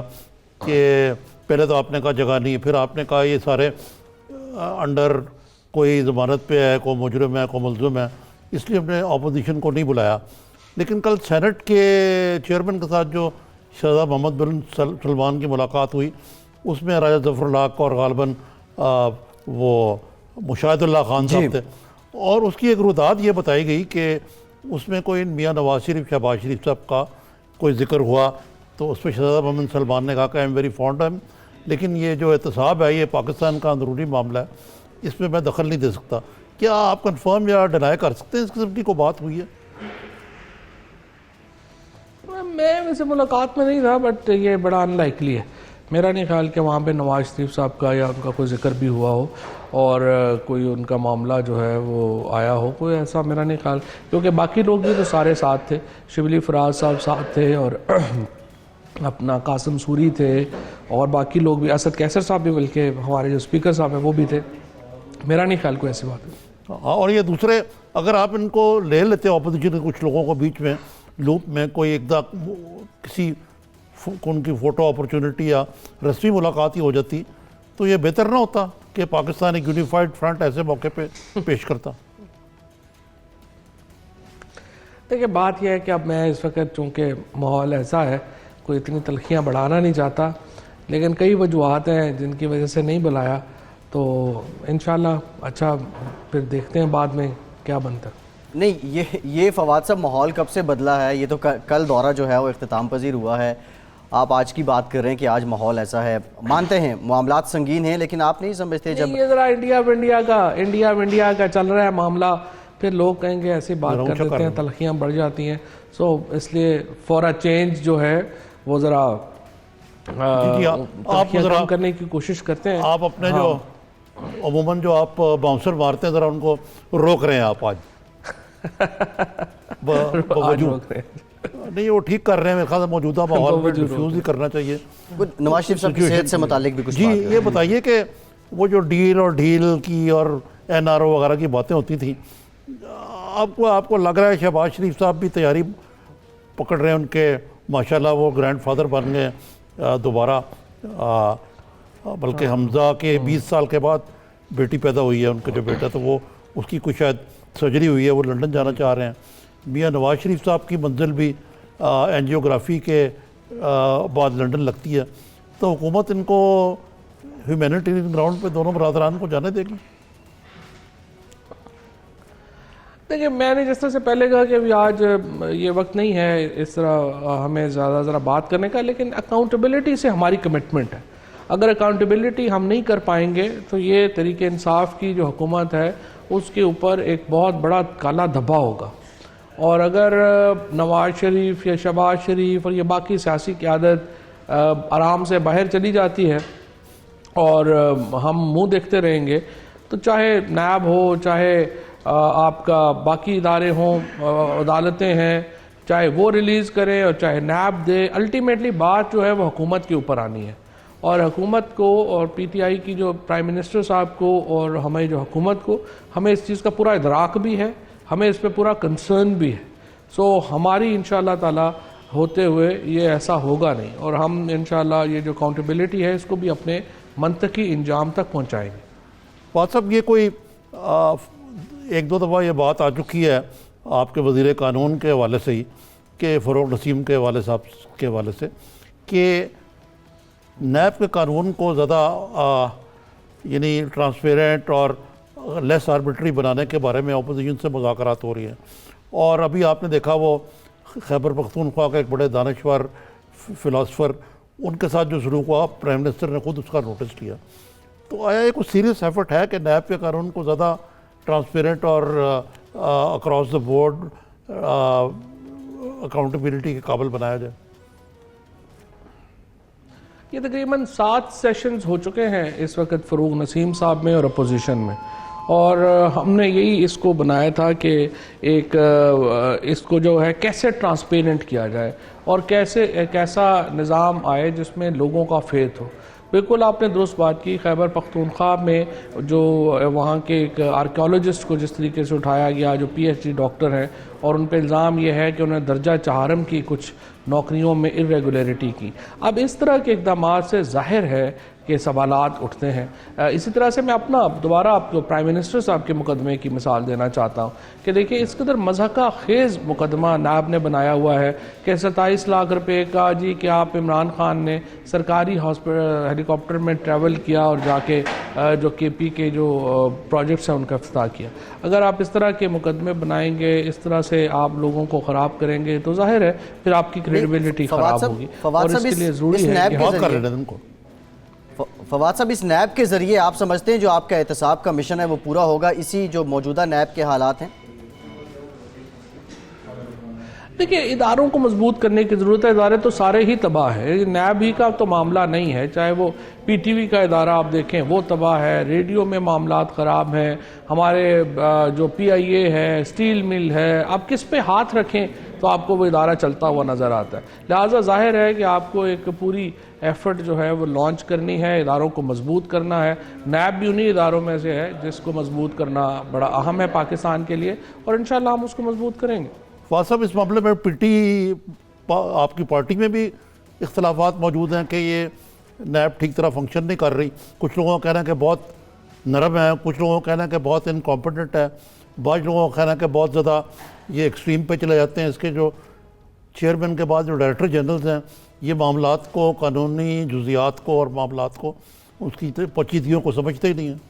कि पहले तो आपने कहा जगह नहीं, फिर आपने कहा ये सारे अंडर कोई ज़मानत पे है, कोई मुजरिम है, कोई मुल्ज़िम है, इसलिए हमने अपोजिशन को नहीं बुलाया। लेकिन कल सेनेट के चेयरमैन के साथ जो शहजादा मोहम्मद बिन सलमान की मुलाकात हुई उसमें राजा ज़फ़रुल्लाह और गालिबन वो मुशाहिदुल्लाह खान साहब थे, और उसकी एक रुदात ये बताई गई कि उसमें कोई मियाँ नवाज शरीफ शहबाज शरीफ साहब का कोई जिक्र हुआ, तो उस पर शहजादा मोहम्मद सलमान ने कहा कि I am very fond of him, लेकिन ये जो एहतसाब है ये पाकिस्तान का अंदरूनी मामला है, इसमें मैं दखल नहीं दे सकता। क्या आप कंफर्म या डिनाई कर सकते हैं इस किस्म की कोई बात हुई है? मैं वैसे मुलाकात में नहीं था, बट ये बड़ा अनलाइकली है। मेरा नहीं ख्याल कि वहाँ पे नवाज शरीफ साहब का या उनका कोई जिक्र भी हुआ हो और कोई उनका मामला जो है वो आया हो, कोई ऐसा मेरा नहीं ख्याल, क्योंकि बाकी लोग भी तो सारे साथ थे। शिबली फराज साहब साथ थे, और अपना कासिम सूरी थे, और बाकी लोग भी, असद कैसर साहब भी, बल्कि हमारे जो स्पीकर साहब हैं वो भी थे। मेरा नहीं ख्याल कोई ऐसी बात है। हाँ, और ये दूसरे अगर आप इनको ले लेते हैं अपोजिशन के कुछ लोगों को बीच में लूप में कोई एकदम किसी उनकी फ़ोटो अपॉर्चुनिटी या रस्मी मुलाकात ही हो जाती, तो ये बेहतर ना होता कि पाकिस्तान एक यूनिफाइड फ्रंट ऐसे मौके पे पेश करता? देखिए बात यह है कि अब मैं इस वक्त चूँकि माहौल ऐसा है, कोई इतनी तलखियाँ बढ़ाना नहीं चाहता, लेकिन कई वजूहत हैं जिनकी वजह से नहीं बुलाया, तो इंशाल्लाह अच्छा फिर देखते हैं बाद में क्या बनता है। नहीं, ये फवाद साहब माहौल कब से बदला है? ये तो कल दौरा जो है वो इख्तिताम पजीर हुआ है, आप आज की बात कर रहे हैं कि आज माहौल ऐसा है। मानते हैं मामलात संगीन हैं, लेकिन आप नहीं समझते जब ये ज़रा इंडिया का चल रहा है मामला, फिर लोग कहेंगे ऐसी बात कर देते हैं, तलखियाँ बढ़ जाती हैं। सो इसलिए फॉर अ चेंज जो है वो ज़रा आप कम करने की कोशिश करते हैं। आप अपने जो अमूमन जो आप बाउंसर मारते हैं ज़रा उनको रोक रहे हैं आप आज। नहीं, वो ठीक कर रहे हैं मेरे ख्याल से, मौजूदा माहौल में डिफ्यूज ही करना चाहिए। नवाज शरीफ साहब की सेहत से मुतालिक भी कुछ जी, ये बताइए कि वो जो डील और ढील की और NRO वगैरह की बातें होती थी, आपको लग रहा है शहबाज शरीफ साहब भी तैयारी पकड़ रहे हैं उनके, माशाल्लाह वो ग्रैंडफादर बन गए दोबारा, बल्कि हमजा के 20 साल के बाद बेटी पैदा हुई है उनका जो बेटा, तो वो उसकी कुछ शायद सर्जरी हुई है, वो लंदन जाना चाह रहे हैं। मियाँ नवाज शरीफ साहब की मंजिल भी एंजियोग्राफी के बाद लंदन लगती है, तो हुकूमत इनको ह्यूमैनिटेरियन ग्राउंड पे दोनों बरादरान को जाने देगी? देखिए मैंने जिस तरह से पहले कहा कि अभी आज ये वक्त नहीं है इस तरह हमें ज़रा बात करने का, लेकिन अकाउंटेबिलिटी से हमारी कमिटमेंट है। अगर अकाउंटेबिलिटी हम नहीं कर पाएंगे तो ये तरीके इंसाफ की जो हुकूमत है उसके ऊपर एक बहुत बड़ा काला धब्बा होगा। और अगर नवाज शरीफ या शहबाज शरीफ और ये बाकी सियासी क़यादत आराम से बाहर चली जाती है और हम मुंह देखते रहेंगे, तो चाहे नैब हो, चाहे आपका बाकी इदारे हों, अदालतें हैं, चाहे वो रिलीज़ करें और चाहे नैब दे, अल्टीमेटली बात जो है वो हुकूमत के ऊपर आनी है। और हुकूमत को और PTI की जो प्राइम मिनिस्टर साहब को और हमें जो हुकूमत को, हमें इस चीज़ का पूरा इदराक भी है, हमें इस पर पूरा कंसर्न भी है। सो हमारी इंशाअल्लाह ताला होते हुए ये ऐसा होगा नहीं, और हम इंशाल्लाह ये जो अकाउंटेबिलिटी है इसको भी अपने मंतकी इंजाम तक पहुंचाएंगे। बात साहब, ये कोई एक दो दफ़ा ये बात आ चुकी है आपके वज़ीर कानून के हवाले से ही, कि फ़रोग़ नसीम के हवाले साहब के हवाले से, कि नैब के कानून को ज़्यादा यानी ट्रांसपेरेंट और लेस आर्बिट्री बनाने के बारे में अपोजिशन से मुज़ाकरात हो रही हैं। और अभी आपने देखा वो खैबर पख्तूनख्वा का एक बड़े दानश्वर फ़िलासफ़र, उनके साथ जो शुरू हुआ, प्राइम मिनिस्टर ने खुद उसका नोटिस लिया। तो आया ये कुछ सीरियस एफर्ट है कि नैब के कानून को ज़्यादा ट्रांसपेरेंट और अक्रॉस द बोर्ड अकाउंटेबिलिटी के काबिल बनाया जाए? ये तकरीबन 7 सेशंस हो चुके हैं इस वक्त फ़रोग़ नसीम साहब में और अपोजिशन में, और हमने यही इसको बनाया था कि एक इसको जो है कैसे ट्रांसपेरेंट किया जाए और कैसे एक ऐसा निज़ाम आए जिसमें लोगों का फेथ हो। बिल्कुल आपने दुरुस्त बात की। खैबर पख्तूनख्वा में जो वहाँ के एक आर्कियोलॉजिस्ट को जिस तरीके से उठाया गया, जो PhD डॉक्टर हैं, और उन पर इल्ज़ाम यह है कि उन्होंने दर्जा चहारम की कुछ नौकरियों में इरेगुलरिटी की। अब इस तरह के इक़दाम से ज़ाहिर है कि सवालात उठते हैं। इसी तरह से मैं अपना दोबारा आपको प्राइम मिनिस्टर साहब के मुकदमे की मिसाल देना चाहता हूँ कि देखिए इस कदर मज़हका खेज़ मुकदमा नायब ने बनाया हुआ है कि 27 लाख रुपए का जी कि आप इमरान खान ने सरकारी हॉस्पिटल हेलीकॉप्टर में ट्रैवल किया और जाके जो KP के जो प्रोजेक्ट्स हैं उनका इफ्तिताह किया। अगर आप इस तरह के मुकदमे बनाएंगे, इस तरह से आप लोगों को ख़राब करेंगे, तो जाहिर है फिर आपकी क्रेडिबिलिटी ख़राब होगी, और इसके लिए ज़रूरी है कि फवाद साहब, इस नैब के ज़रिए आप समझते हैं जो आपका एहतसाब का मिशन है वो पूरा होगा, इसी जो मौजूदा नैब के हालात हैं? देखिए, इदारों को मजबूत करने की ज़रूरत है। इदारे तो सारे ही तबाह है, नैब ही का तो मामला नहीं है। चाहे वो PTV का इदारा आप देखें वो तबाह है, रेडियो में मामलात ख़राब हैं, हमारे जो PIA है, स्टील मिल है, आप किस पे हाथ रखें तो आपको वो इदारा चलता हुआ नज़र आता है। लिहाजा ज़ाहिर है कि आपको एक पूरी एफर्ट जो है वो लॉन्च करनी है, इदारों को मजबूत करना है। नैब भी उन्हीं इदारों में से है जिसको मजबूत करना बड़ा अहम है पाकिस्तान के लिए, और इंशाल्लाह हम उसको मजबूत करेंगे। फवाद साहब, इस मामले में आपकी पार्टी में भी इख्तलाफात मौजूद हैं कि ये नैब ठीक तरह फंक्शन नहीं कर रही। कुछ लोगों का कहना है कि बहुत नरम है, कुछ लोगों का कहना है कि बहुत इनकॉम्पिटेंट है, बाज़ लोगों का कहना है कि बहुत ज़्यादा ये एक्सट्रीम पे चले जाते हैं। इसके जो चेयरमैन के बाद जो डायरेक्टर जनरल्स हैं, ये मामलात को, कानूनी जुज़ियात को और मामलात को, उसकी पेचीदगियों को समझते ही नहीं हैं।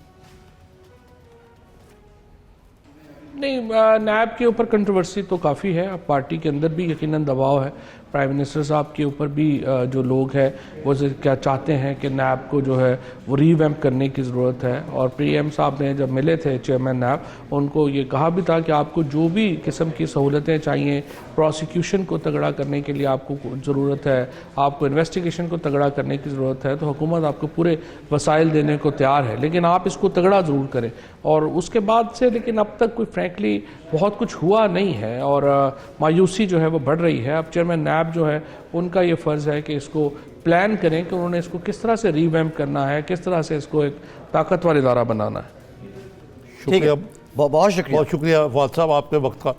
नहीं, नैब के ऊपर कंट्रोवर्सी तो काफ़ी है। अब पार्टी के अंदर भी यकीनन दबाव है। प्राइम मिनिस्टर साहब के ऊपर भी जो लोग हैं वो क्या चाहते हैं कि नैब को जो है वो रीवैम्प करने की ज़रूरत है। और PM साहब ने जब मिले थे चेयरमैन नैब, उनको ये कहा भी था कि आपको जो भी किस्म की सहूलतें चाहिए, प्रोसिक्यूशन को तगड़ा करने के लिए आपको ज़रूरत है, आपको इन्वेस्टिगेशन को तगड़ा करने की ज़रूरत है, तो हुकूमत आपको पूरे वसाइल देने को तैयार है, लेकिन आप इसको तगड़ा ज़रूर करें। और उसके बाद से लेकिन अब तक कोई फ्रैंकली बहुत कुछ हुआ नहीं है, और मायूसी जो है वो बढ़ रही है। अब चेयरमैन नैब जो है उनका ये फ़र्ज़ है कि इसको प्लान करें कि उन्होंने इसको किस तरह से रीवैम्प करना है, किस तरह से इसको एक ताकतवर इदारा बनाना है। शुक्रिया, बहुत शुक्रिया। बहुत शुक्रिया फवाद साहब आपके वक्त का।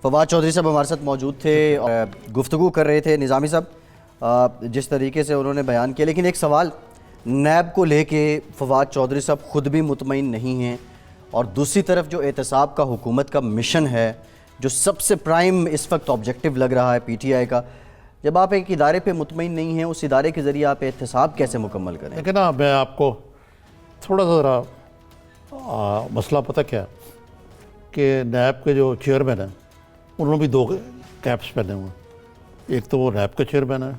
फवाद चौधरी साहब हमारे साथ मौजूद थे और गुफ्तगू कर रहे थे। निज़ामी साहब जिस तरीके से उन्होंने बयान किया, लेकिन एक सवाल नैब को लेके फवाद चौधरी साहब खुद भी मुतमईन नहीं हैं, और दूसरी तरफ जो एहतसाब का हुकूमत का मिशन है, जो सबसे प्राइम इस वक्त ऑब्जेक्टिव लग रहा है PTI का, जब आप एक इदारे पे मुतमईन नहीं हैं, उस इदारे के ज़रिए आप एहतसाब कैसे मुकम्मल करें? लेकिन ना, मैं आपको थोड़ा सा ज़रा मसला पता क्या कि नैब के जो चेयरमैन हैं उन्होंने भी 2 कैप्स पहने हुए हैं। एक तो वो नैब का चेयरमैन है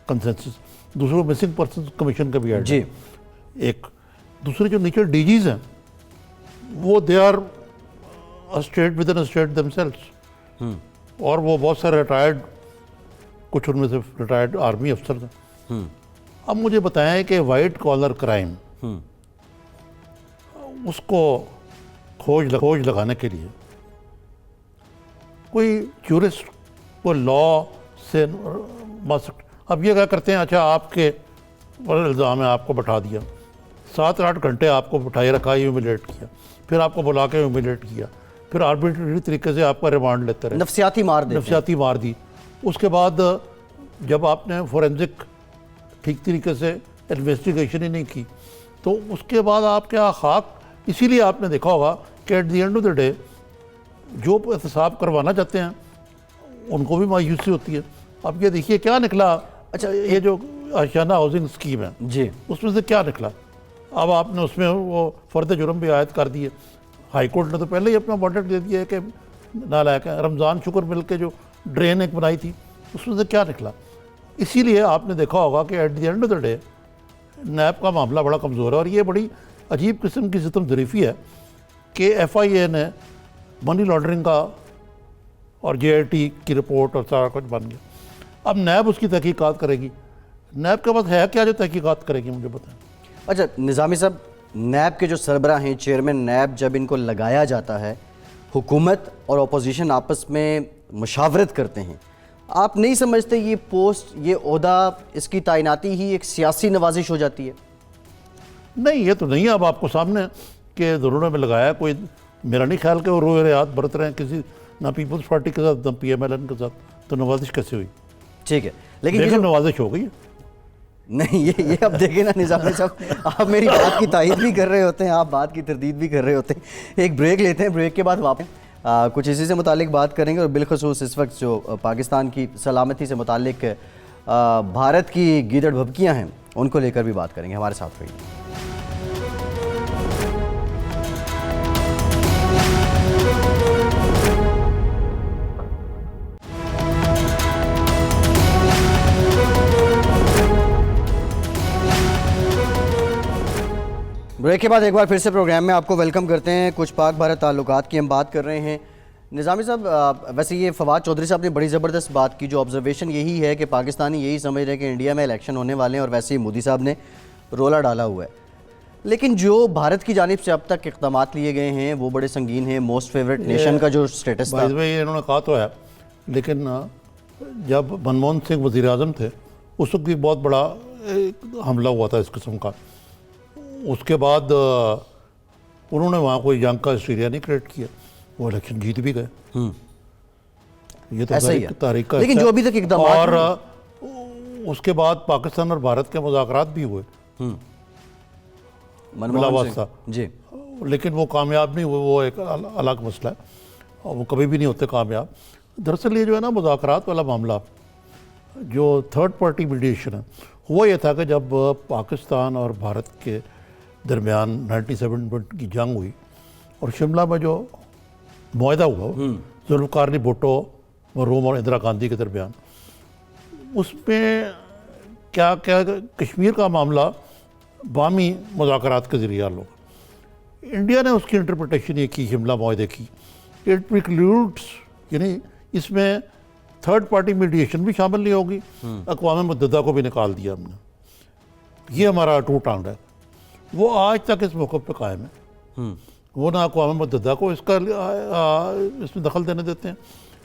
कंसेंसस, दूसरा मिसिंग पर्सन कमीशन का भी हेड जी। एक दूसरे जो नीचे DGs हैं वो they are a state within a state themselves, और वो बहुत सारे रिटायर्ड, कुछ उनमें से रिटायर्ड आर्मी अफसर हैं। अब मुझे बताएं कि वाइट कॉलर क्राइम उसको खोज लगाने के लिए कोई जूरिस्ट, कोई लॉ से अब ये क्या करते हैं, अच्छा आपके इल्ज़ाम है, आपको बैठा दिया, 7-8 घंटे आपको बैठाए रखा, ह्यूमिलेट किया, फिर आपको बुला के ह्यूमिलेट किया, फिर आर्बिट्रेरी तरीके से आपका रिमांड लेते रहे, नफसियाती मार दी, उसके बाद जब आपने फोरेंसिक ठीक तरीके से इन्वेस्टिगेशन ही नहीं की तो उसके बाद आप क्या खाक, इसीलिए आपने देखा होगा कि at the end of the day जो एहतसाब करवाना चाहते हैं उनको भी मायूसी होती है। अब ये देखिए क्या निकला। अच्छा, ये जो आशियाना हाउसिंग स्कीम है जी, उसमें से क्या निकला? अब आपने उसमें वो फ़र्द जुर्म भी आयद कर दिए। हाई कोर्ट ने तो पहले ही अपना वर्डिक्ट दे दिया है कि नालायक है। रमज़ान शुक्र मिल के जो ड्रेन एक बनाई थी उसमें से क्या निकला? इसीलिए आपने देखा होगा कि at the end of the day NAB का मामला बड़ा कमज़ोर है। और ये बड़ी अजीब किस्म की सितम ज़रीफ़ी है कि FIA ने मनी लॉन्ड्रिंग का और JIT की रिपोर्ट और सारा कुछ बन गया। अब नैब उसकी तहकीकात करेगी। नैब के पास है क्या जो तहकीकात करेगी, मुझे बताएं। अच्छा निज़ामी साहब, नैब के जो सरबराह हैं, चेयरमैन नैब, जब इनको लगाया जाता है हुकूमत और अपोजिशन आपस में मुशावरत करते हैं, आप नहीं समझते ये पोस्ट, ये ओहदा, इसकी तैनाती ही एक सियासी नवाजिश हो जाती है? नहीं, ये तो नहीं है। अब आपको सामने के ज़रूर में लगाया, कोई मेरा नहीं ख्याल कि वो रोए हाथ बरत रहे हैं किसी, ना पीपल्स पार्टी के साथ ना PMLN के साथ, तो नवाजिश कैसे हुई? ठीक है, लेकिन नवाजिश हो गई है। नहीं, ये अब देखें ना निज़ामी साहब, आप मेरी बात की तायीद भी कर रहे होते हैं, आप बात की तरदीद भी कर रहे होते हैं। एक ब्रेक लेते हैं, ब्रेक के बाद वापस कुछ इसी से मुतालिक बात करेंगे और बिलखसूस इस वक्त जो पाकिस्तान की सलामती से मुतालिक भारत की गीदड़ भभकियाँ हैं उनको लेकर भी बात करेंगे। हमारे साथ रहिए। ब्रेक के बाद एक बार फिर से प्रोग्राम में आपको वेलकम करते हैं। कुछ पाक भारत ताल्लुकात की हम बात कर रहे हैं। निज़ामी साहब, वैसे ये फवाद चौधरी साहब ने बड़ी ज़बरदस्त बात की। जो ऑब्जर्वेशन यही है कि पाकिस्तानी यही समझ रहे हैं कि इंडिया में इलेक्शन होने वाले हैं और वैसे ही मोदी साहब ने रोला डाला हुआ है। लेकिन जो भारत की जानिब से अब तक इक़दाम लिए गए हैं वो बड़े संगीन हैं। मोस्ट फेवरेट नेशन का जो स्टेटस था, ये इन्होंने कहा तो है, लेकिन जब मनमोहन सिंह वज़ीर आज़म थे उस वक्त भी बहुत बड़ा हमला हुआ था इस किस्म का। उसके बाद उन्होंने वहाँ कोई जंग का सीरिया नहीं क्रिएट किया, वो इलेक्शन जीत भी गए। ये तो तारीख का, लेकिन जो अभी तक इक़दाम, और उसके बाद पाकिस्तान और भारत के मुज़ाकरात भी हुए मनमोहन सिंह जी, लेकिन वो कामयाब नहीं हुए। वो एक अलग मसला है और वो कभी भी नहीं होते कामयाब। दरअसल ये जो है ना मुज़ाकरात वाला मामला, जो थर्ड पार्टी मीडिएशन है, हुआ ये था कि जब पाकिस्तान और भारत के दरमियान 97 की जंग हुई और शिमला में जो मुआहदा हुआ जुल्फ़िकार अली भुट्टो मरहूम और इंदिरा गांधी के दरमियान, उसमें क्या क्या कश्मीर का मामला बामी मुज़ाकरात के ज़रिए हल होगा। इंडिया ने उसकी इंटरप्रिटेशन ये की शिमला मुआहदे की, इट प्रिक्लूड्स, यानी इसमें थर्ड पार्टी मीडिएशन भी शामिल नहीं होगी। अक़वाम मुत्तहिदा को भी निकाल दिया हमने। ये हमारा टूट आंड है, वो आज तक इस मौक़िफ़ पे कायम है। वो ना अक़वाम मुत्तहिदा को इसमें दखल देने देते हैं,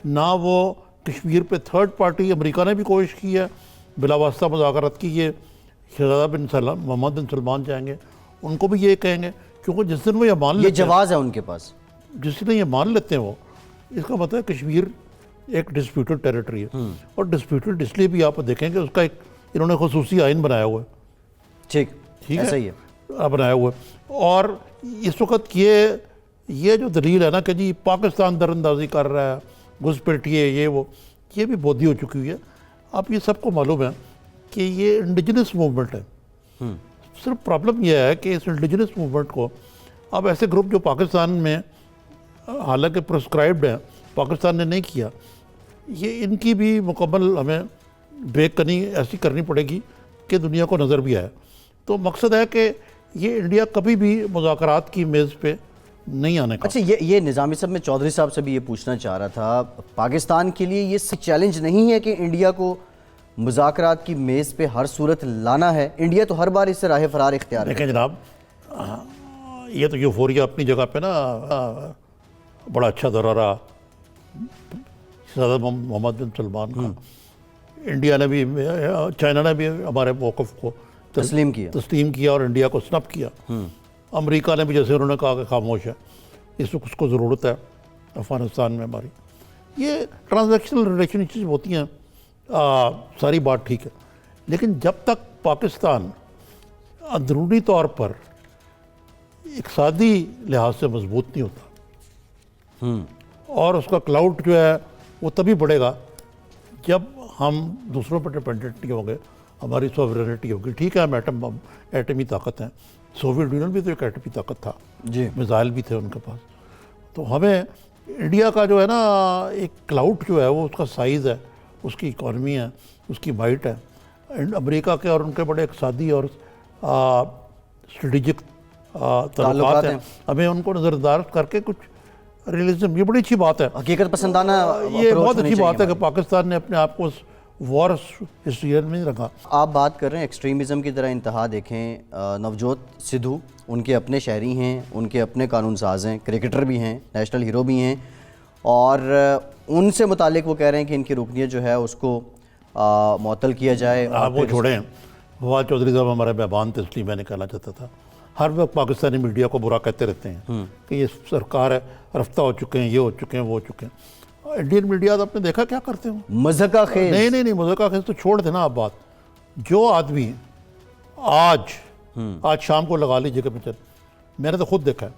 ना वो कश्मीर पे थर्ड पार्टी। अमेरिका ने भी कोशिश की है बिलावास्ता मुज़ाकरात की। ये शहज़ादा बिन सलमान, मोहम्मद बिन सलमान जाएंगे, उनको भी ये कहेंगे, क्योंकि जिस दिन वो ये मान लेते हैं, ये जवाज़ है उनके पास, जिस दिन ये मान लेते हैं वो, इसका मतलब है कश्मीर एक डिस्प्यूटेड टेरिटरी है। और डिस्प्यूटेड इसलिए भी आप देखेंगे उसका एक इन्होंने खुसूसी आइन बनाया हुआ है। ठीक ऐसा ही है बनाया हुआ है। और इस वक्त ये जो दलील है ना कि जी पाकिस्तान दरअंदाजी कर रहा है, घुसपैठिए, ये वो, ये भी बोधी हो चुकी हुई है। अब ये सबको मालूम है कि ये इंडिजिनस मूवमेंट है। सिर्फ प्रॉब्लम यह है कि इस इंडिजिनस मूवमेंट को अब ऐसे ग्रुप जो पाकिस्तान में हालांकि प्रिस्क्राइब्ड हैं, पाकिस्तान ने नहीं किया, ये इनकी भी मुकम्मल हमें बेकनी ऐसी करनी पड़ेगी कि दुनिया को नज़र भी आए। तो मकसद है कि ये इंडिया कभी भी मुज़ाकरात की मेज़ पे नहीं आने का। अच्छा, ये निज़ामी साहब, मैं चौधरी साहब से भी ये पूछना चाह रहा था, पाकिस्तान के लिए ये चैलेंज नहीं है कि इंडिया को मुज़ाकरात की मेज़ पे हर सूरत लाना है? इंडिया तो हर बार इससे राह फरार इख्तियार देखें जनाब, ये तो यूफोरिया अपनी जगह पे ना बड़ा अच्छा दौरा रहा शहज़ादा मोहम्मद बिन सलमान का। इंडिया ने भी, चाइना ने भी हमारे मौक़िफ़ को तस्लीम किया और इंडिया को स्नप किया। अमेरिका ने भी, जैसे उन्होंने कहा कि खामोश है, इस उसको ज़रूरत है अफ़गानिस्तान में हमारी। ये ट्रांजैक्शनल रिलेशनशिप होती हैं सारी बात ठीक है, लेकिन जब तक पाकिस्तान अंदरूनी तौर पर इक़्तिसादी लिहाज से मजबूत नहीं होता और उसका क्लाउड जो है वो तभी बढ़ेगा जब हम दूसरों पर डिपेंडेंट नहीं होंगे, हमारी सॉवरेनिटी होगी। ठीक है, हम एटमी ताकत हैं, सोवियत यूनियन भी तो एक एटमी ताकत था जी, मिसाइल भी थे उनके पास। तो हमें इंडिया का जो है ना एक क्लाउड जो है वो उसका साइज़ है, उसकी इकॉनमी है, उसकी माइट है, अमेरिका के और उनके बड़े इक़्तिसादी और स्ट्रेटिजिक ताल्लुकात हैं, हमें उनको नज़रअंदाज करके कुछ रियलिज्म, ये बड़ी अच्छी बात है, हकीकत पसंदाना ये बहुत अच्छी बात है कि पाकिस्तान ने अपने आप को उस वॉर हिस्ट्री में नहीं रखा। आप बात कर रहे हैं एक्सट्रीमिज़म की तरह इंतहा देखें, नवजोत सिद्धू उनके अपने शहरी हैं, उनके अपने कानून साज हैं, क्रिकेटर भी हैं, नेशनल हीरो भी हैं, और उनसे मुतालिक वो कह रहे हैं कि इनकी रुकनीत जो है उसको मुअत्तल किया जाए। आप वो छोड़ें, फवाद चौधरी साहब हमारे मेहमान थे, इसलिए मैंने कहना चाहता था, हर वक्त पाकिस्तानी मीडिया को बुरा कहते रहते हैं कि ये सरकार है, रफ्ता हो चुके हैं, ये हो चुके हैं, वो हो चुके हैं। इंडियन मीडिया तो आपने देखा क्या करते हो, मज़ाक़ा खेज। नहीं मज़ाक़ा खेज तो छोड़ देना आप बात। जो आदमी आज शाम को लगा लीजिए पिक्चर, मैंने तो खुद देखा है,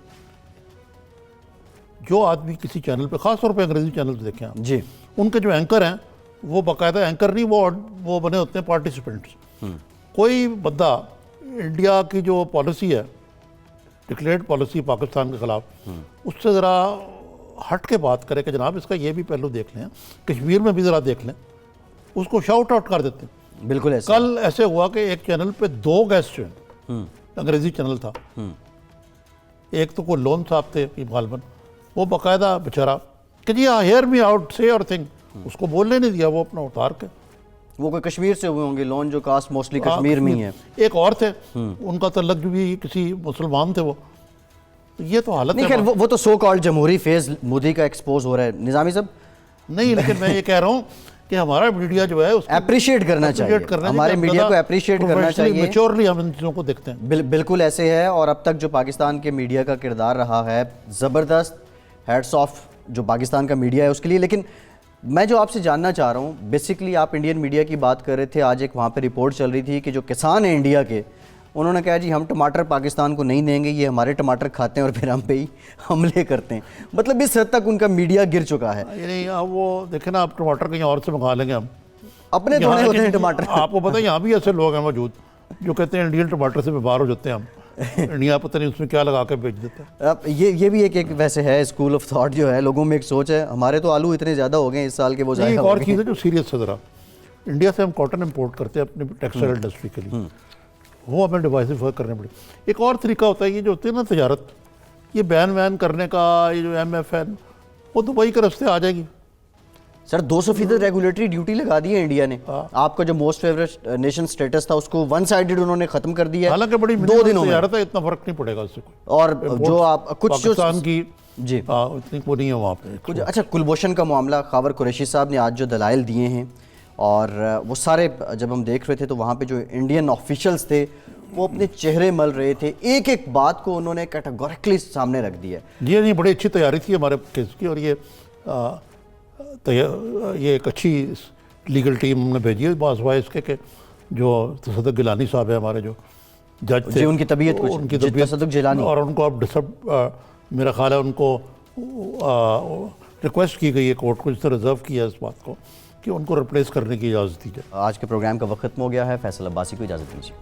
जो आदमी किसी चैनल पे, ख़ास तौर पे अंग्रेज़ी चैनल पे देखें आप जी, उनके जो एंकर हैं वो बाकायदा एंकर नहीं, वो बने होते हैं पार्टिसिपेंट्स। कोई बंदा इंडिया की जो पॉलिसी है, डिक्लेयर्ड पॉलिसी पाकिस्तान के ख़िलाफ़, उससे ज़रा हट के बात करे कि जनाब इसका ये भी पहलू देख लें, कश्मीर में भी ज़रा देख लें, उसको शाउट आउट कर देते हैं। बिल्कुल ऐसे। कल ऐसे हुआ कि एक चैनल पे 2 गेस्ट हैं, अंग्रेज़ी चैनल था, एक तो कोई लोन साहब थे गालबन, वो बाकायदा बेचारा कि जी हेयर मी आउट से और थिंग, उसको बोलने नहीं दिया, वो अपना उतार के, वो कोई कश्मीर से हुए होंगे, लोन जो कास्ट मोस्टली कश्मीर में ही है। एक और थे, उनका तल्लक भी किसी मुसलमान थे वो। तो ये तो हालत नहीं, है। खैर वो तो सो कॉल्ड जमहूरी फेज मोदी का एक्सपोज हो रहा है। निज़ामी साहब नहीं, लेकिन मैं ये कह रहा हूँ कि हमारा मीडिया जो है उसको अप्रिशिएट करना चाहिए, हमारे मीडिया को अप्रिशिएट करना चाहिए। मैच्योरली हम इन चीज़ों को देखते हैं। बिल्कुल ऐसे है, और अब तक जो पाकिस्तान के मीडिया का किरदार रहा है ज़बरदस्त, हैट्स ऑफ जो पाकिस्तान का मीडिया है उसके लिए। लेकिन मैं जो आपसे जानना चाह रहा हूँ, बेसिकली आप इंडियन मीडिया की बात कर रहे थे, आज एक वहाँ पे रिपोर्ट चल रही थी कि जो किसान हैं इंडिया के, उन्होंने कहा जी हम टमाटर पाकिस्तान को नहीं देंगे, ये हमारे टमाटर खाते हैं और फिर हम पे ही हमले करते हैं। मतलब इस हद तक उनका मीडिया गिर चुका है। ये नहीं, अब वो देखे ना, आप टमाटर कहीं और से मंगा लेंगे, हम अपने थोड़े होते हैं टमाटर। आपको पता है यहाँ भी ऐसे लोग हैं मौजूद जो कहते हैं इंडियन टमाटर से बीमार हो जाते हैं हम, इंडिया पता नहीं उसमें क्या लगा के बेच देते हैं। अब ये भी एक वैसे है स्कूल ऑफ थॉट जो है, लोगों में एक सोच है, हमारे तो आलू इतने ज़्यादा हो गए इस साल के, वो एक और चीज़ है जो सीरियस है ज़रा, इंडिया से हम कॉटन इंपोर्ट करते हैं अपनी टेक्सटाइल इंडस्ट्री के लिए, वो हमें डिवाइसिफाई करने पड़े। एक और तरीका होता है ये जो होती है ना तजारत, ये बैन वैन करने का, ये जो MFN, वो दुबई के रास्ते आ जाएगी। सर 200% रेगुलेटरी ड्यूटी लगा दी है इंडिया ने। आपका जो मोस्ट फेवरेट नेशन स्टेटस था उसको वन साइडेड उन्होंने खत्म कर दिया है, हालांकि बड़ी 2 दिनों में। है, इतना फर्क नहीं पड़ेगा उससे कोई। और जो आप कुछ पाकिस्तान की जी उतनी वो नहीं है वहाँ पे कुछ। अच्छा, कुलभूषण का मामला, खावर कुरैशी साहब ने आज जो दलाइल दिए हैं, और वो सारे जब हम देख रहे थे तो वहाँ पे जो इंडियन ऑफिशियल्स थे वो अपने चेहरे मल रहे थे, एक एक बात को उन्होंने कैटेगोरिकली सामने रख दिया। जी नहीं, बड़ी अच्छी तैयारी थी हमारे केस की, और ये एक अच्छी लीगल टीम हमने भेजी है बाज़ इसके कि जो तसद्दुक़ गिलानी साहब है हमारे जो जज थे, उनकी तबीयत कुछ, उनकी तबीयत तसद्दुक़ जिलानी, और उनको अब मेरा ख्याल है उनको रिक्वेस्ट की गई है कोर्ट को, जिससे रिजर्व किया इस बात को कि उनको रिप्लेस करने की इजाज़त दी जाए। आज के प्रोग्राम का वक्त खत्म हो गया है। फैसल अब्बासी को इजाज़त दीजिए।